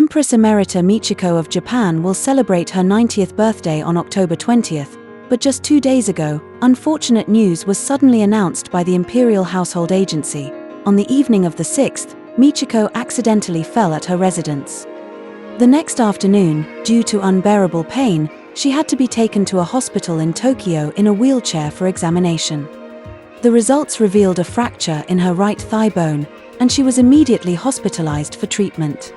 Empress Emerita Michiko of Japan will celebrate her 90th birthday on October 20th, but just 2 days ago, unfortunate news was suddenly announced by the Imperial Household Agency. On the evening of the 6th, Michiko accidentally fell at her residence. The next afternoon, due to unbearable pain, she had to be taken to a hospital in Tokyo in a wheelchair for examination. The results revealed a fracture in her right thigh bone, and she was immediately hospitalized for treatment.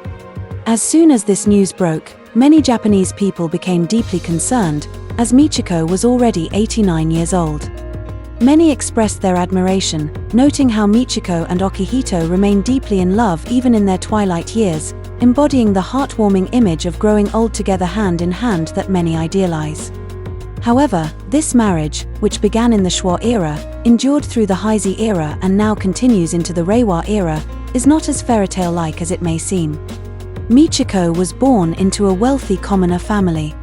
As soon as this news broke, many Japanese people became deeply concerned, as Michiko was already 89 years old. Many expressed their admiration, noting how Michiko and Okihito remained deeply in love even in their twilight years, embodying the heartwarming image of growing old together hand in hand that many idealize. However, this marriage, which began in the Shuo era, endured through the Heisei era and now continues into the Reiwa era, is not as fairytale-like as it may seem. Michiko was born into a wealthy commoner family.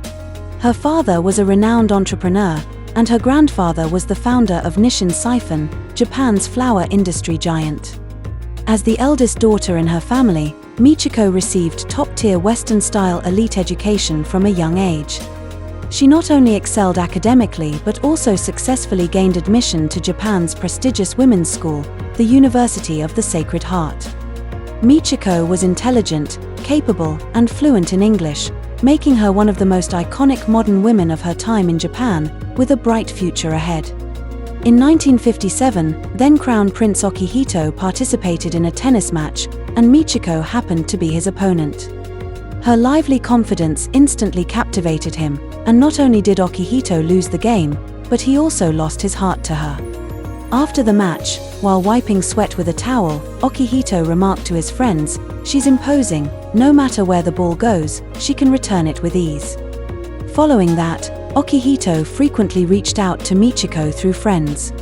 Her father was a renowned entrepreneur, and her grandfather was the founder of Nissin Siphon, Japan's flour industry giant. As the eldest daughter in her family, Michiko received top-tier Western-style elite education from a young age. She not only excelled academically but also successfully gained admission to Japan's prestigious women's school, the University of the Sacred Heart. Michiko was intelligent, capable, and fluent in English, making her one of the most iconic modern women of her time in Japan, with a bright future ahead. In 1957, then Crown Prince Okihito participated in a tennis match, and Michiko happened to be his opponent. Her lively confidence instantly captivated him, and not only did Okihito lose the game, but he also lost his heart to her. After the match, while wiping sweat with a towel, Okihito remarked to his friends, "She's imposing, no matter where the ball goes, she can return it with ease." Following that, Okihito frequently reached out to Michiko through friends.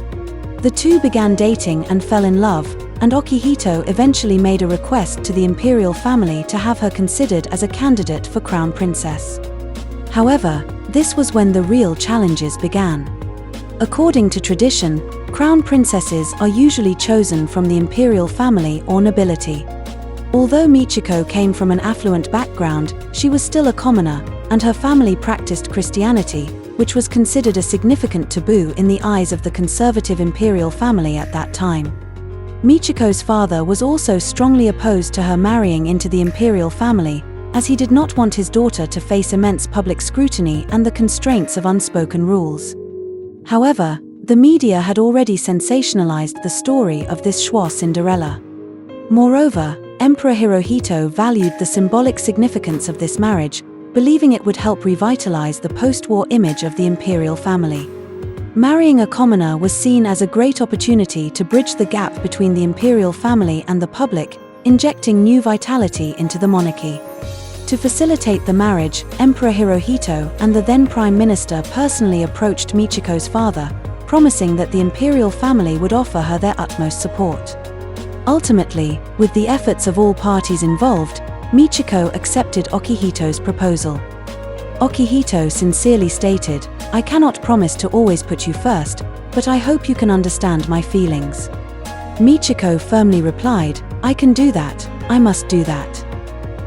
The two began dating and fell in love, and Okihito eventually made a request to the imperial family to have her considered as a candidate for crown princess. However, this was when the real challenges began. According to tradition, crown princesses are usually chosen from the imperial family or nobility. Although Michiko came from an affluent background, she was still a commoner, and her family practiced Christianity, which was considered a significant taboo in the eyes of the conservative imperial family at that time. Michiko's father was also strongly opposed to her marrying into the imperial family, as he did not want his daughter to face immense public scrutiny and the constraints of unspoken rules. However, the media had already sensationalized the story of this Shuo Cinderella. Moreover, Emperor Hirohito valued the symbolic significance of this marriage, believing it would help revitalize the post-war image of the imperial family. Marrying a commoner was seen as a great opportunity to bridge the gap between the imperial family and the public, injecting new vitality into the monarchy. To facilitate the marriage, Emperor Hirohito and the then Prime Minister personally approached Michiko's father, promising that the imperial family would offer her their utmost support. Ultimately, with the efforts of all parties involved, Michiko accepted Okihito's proposal. Okihito sincerely stated, "I cannot promise to always put you first, but I hope you can understand my feelings." Michiko firmly replied, "I can do that, I must do that."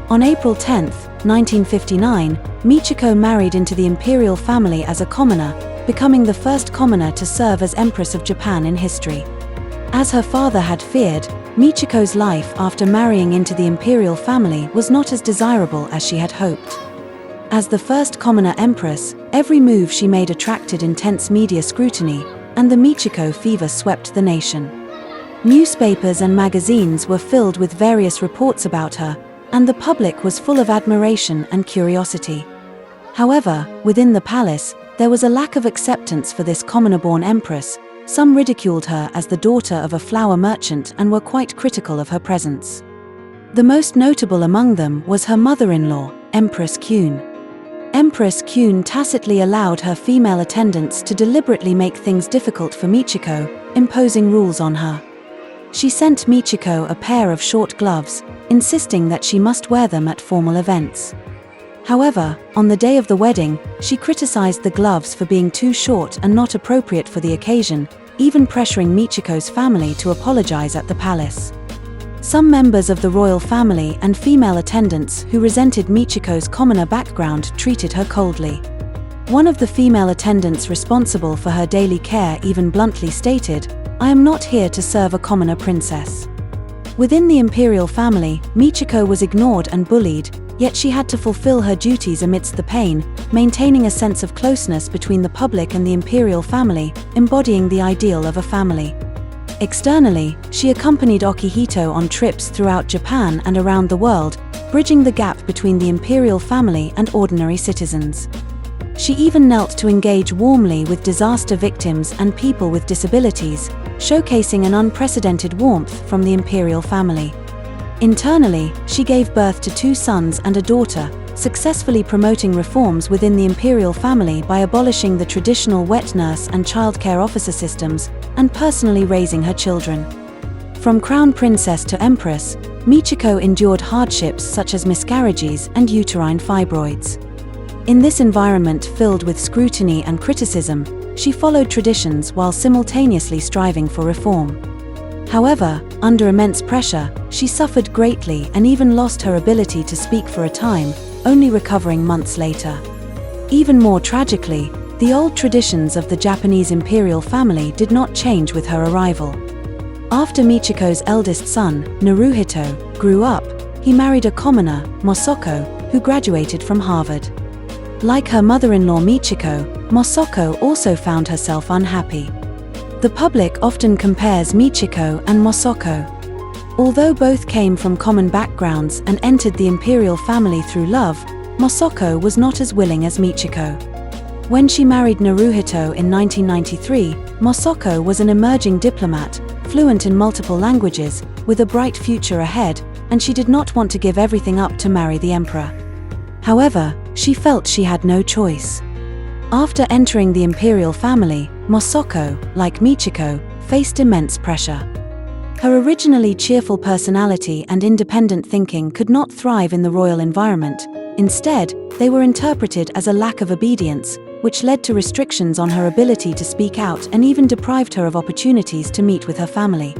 On April 10, 1959, Michiko married into the imperial family as a commoner, becoming the first commoner to serve as Empress of Japan in history. As her father had feared, Michiko's life after marrying into the imperial family was not as desirable as she had hoped. As the first commoner empress, every move she made attracted intense media scrutiny, and the Michiko fever swept the nation. Newspapers and magazines were filled with various reports about her, and the public was full of admiration and curiosity. However, within the palace, there was a lack of acceptance for this commoner-born empress. Some ridiculed her as the daughter of a flour merchant and were quite critical of her presence. The most notable among them was her mother-in-law, Empress Kyun. Empress Kyun tacitly allowed her female attendants to deliberately make things difficult for Michiko, imposing rules on her. She sent Michiko a pair of short gloves, insisting that she must wear them at formal events. However, on the day of the wedding, she criticized the gloves for being too short and not appropriate for the occasion, even pressuring Michiko's family to apologize at the palace. Some members of the royal family and female attendants who resented Michiko's commoner background treated her coldly. One of the female attendants responsible for her daily care even bluntly stated, "I am not here to serve a commoner princess." Within the imperial family, Michiko was ignored and bullied, yet she had to fulfill her duties amidst the pain, maintaining a sense of closeness between the public and the imperial family, embodying the ideal of a family. Externally, she accompanied Akihito on trips throughout Japan and around the world, bridging the gap between the imperial family and ordinary citizens. She even knelt to engage warmly with disaster victims and people with disabilities, showcasing an unprecedented warmth from the imperial family. Internally, she gave birth to 2 sons and a daughter, successfully promoting reforms within the imperial family by abolishing the traditional wet nurse and childcare officer systems, and personally raising her children. From crown princess to empress, Michiko endured hardships such as miscarriages and uterine fibroids. In this environment filled with scrutiny and criticism, she followed traditions while simultaneously striving for reform. However, under immense pressure, she suffered greatly and even lost her ability to speak for a time, only recovering months later. Even more tragically, the old traditions of the Japanese imperial family did not change with her arrival. After Michiko's eldest son, Naruhito, grew up, he married a commoner, Mosoko, who graduated from Harvard. Like her mother-in-law Michiko, Mosoko also found herself unhappy. The public often compares Michiko and Mosoko. Although both came from common backgrounds and entered the imperial family through love, Mosoko was not as willing as Michiko. When she married Naruhito in 1993, Mosoko was an emerging diplomat, fluent in multiple languages, with a bright future ahead, and she did not want to give everything up to marry the emperor. However, she felt she had no choice. After entering the imperial family, Mosoko, like Michiko, faced immense pressure. Her originally cheerful personality and independent thinking could not thrive in the royal environment. Instead, they were interpreted as a lack of obedience, which led to restrictions on her ability to speak out and even deprived her of opportunities to meet with her family.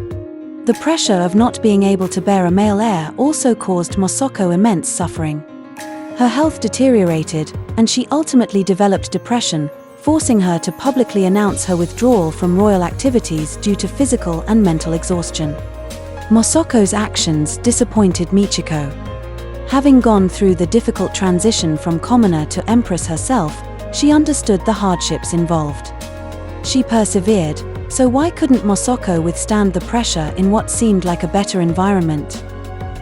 The pressure of not being able to bear a male heir also caused Mosoko immense suffering. Her health deteriorated, and she ultimately developed depression, forcing her to publicly announce her withdrawal from royal activities due to physical and mental exhaustion. Mosoko's actions disappointed Michiko. Having gone through the difficult transition from commoner to empress herself, she understood the hardships involved. She persevered, so why couldn't Mosoko withstand the pressure in what seemed like a better environment?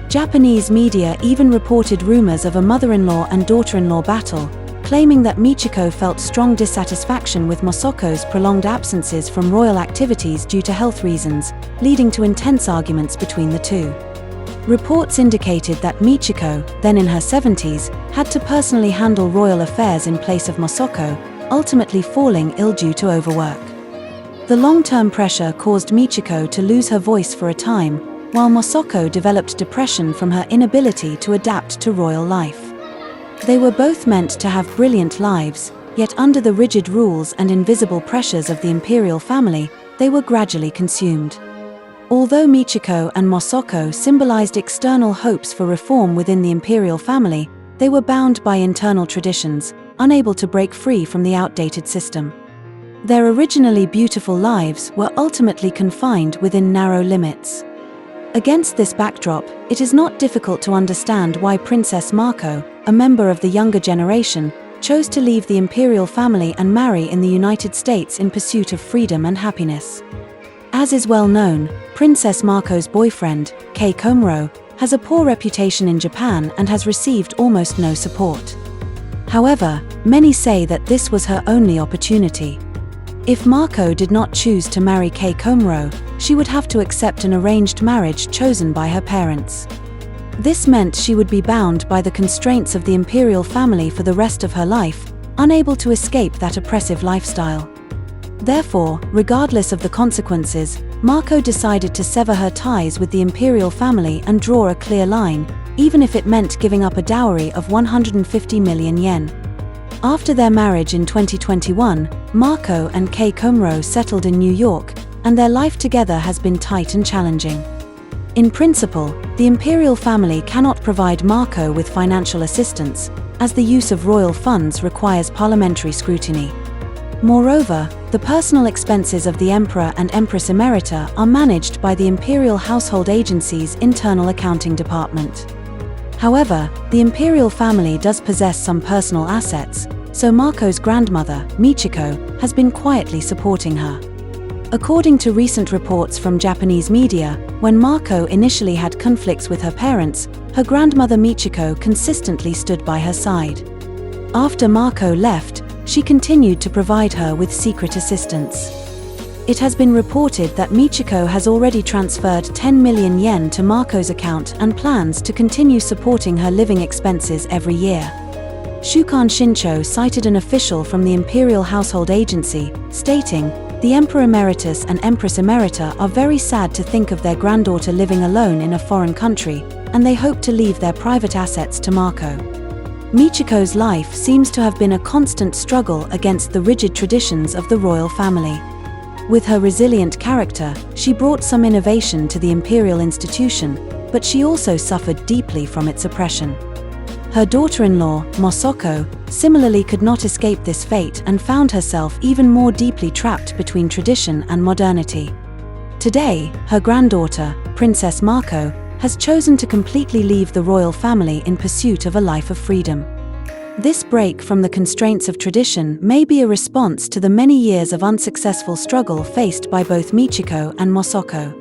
Japanese media even reported rumors of a mother-in-law and daughter-in-law battle, claiming that Michiko felt strong dissatisfaction with Mosoko's prolonged absences from royal activities due to health reasons, leading to intense arguments between the two. Reports indicated that Michiko, then in her 70s, had to personally handle royal affairs in place of Mosoko, ultimately falling ill due to overwork. The long-term pressure caused Michiko to lose her voice for a time, while Mosoko developed depression from her inability to adapt to royal life. They were both meant to have brilliant lives, yet under the rigid rules and invisible pressures of the imperial family, they were gradually consumed. Although Michiko and Mosoko symbolized external hopes for reform within the imperial family, they were bound by internal traditions, unable to break free from the outdated system. Their originally beautiful lives were ultimately confined within narrow limits. Against this backdrop, it is not difficult to understand why Princess Mako, a member of the younger generation, chose to leave the imperial family and marry in the United States in pursuit of freedom and happiness. As is well known, Princess Mako's boyfriend, Kei Komuro, has a poor reputation in Japan and has received almost no support. However, many say that this was her only opportunity. If Mako did not choose to marry Kei Komuro, she would have to accept an arranged marriage chosen by her parents. This meant she would be bound by the constraints of the imperial family for the rest of her life, unable to escape that oppressive lifestyle. Therefore, regardless of the consequences, Mako decided to sever her ties with the imperial family and draw a clear line, even if it meant giving up a dowry of 150 million yen. After their marriage in 2021, Mako and Kei Komuro settled in New York, and their life together has been tight and challenging. In principle, the imperial family cannot provide Marco with financial assistance, as the use of royal funds requires parliamentary scrutiny. Moreover, the personal expenses of the Emperor and Empress Emerita are managed by the Imperial Household Agency's internal accounting department. However, the imperial family does possess some personal assets, so Marco's grandmother, Michiko, has been quietly supporting her. According to recent reports from Japanese media, when Marco initially had conflicts with her parents, her grandmother Michiko consistently stood by her side. After Marco left, she continued to provide her with secret assistance. It has been reported that Michiko has already transferred 10 million yen to Marco's account and plans to continue supporting her living expenses every year. Shukan Shincho cited an official from the Imperial Household Agency, stating, "The Emperor Emeritus and Empress Emerita are very sad to think of their granddaughter living alone in a foreign country, and they hope to leave their private assets to Marco." Michiko's life seems to have been a constant struggle against the rigid traditions of the royal family. With her resilient character, she brought some innovation to the imperial institution, but she also suffered deeply from its oppression. Her daughter-in-law, Mosoko, similarly could not escape this fate and found herself even more deeply trapped between tradition and modernity. Today, her granddaughter, Princess Marco, has chosen to completely leave the royal family in pursuit of a life of freedom. This break from the constraints of tradition may be a response to the many years of unsuccessful struggle faced by both Michiko and Mosoko.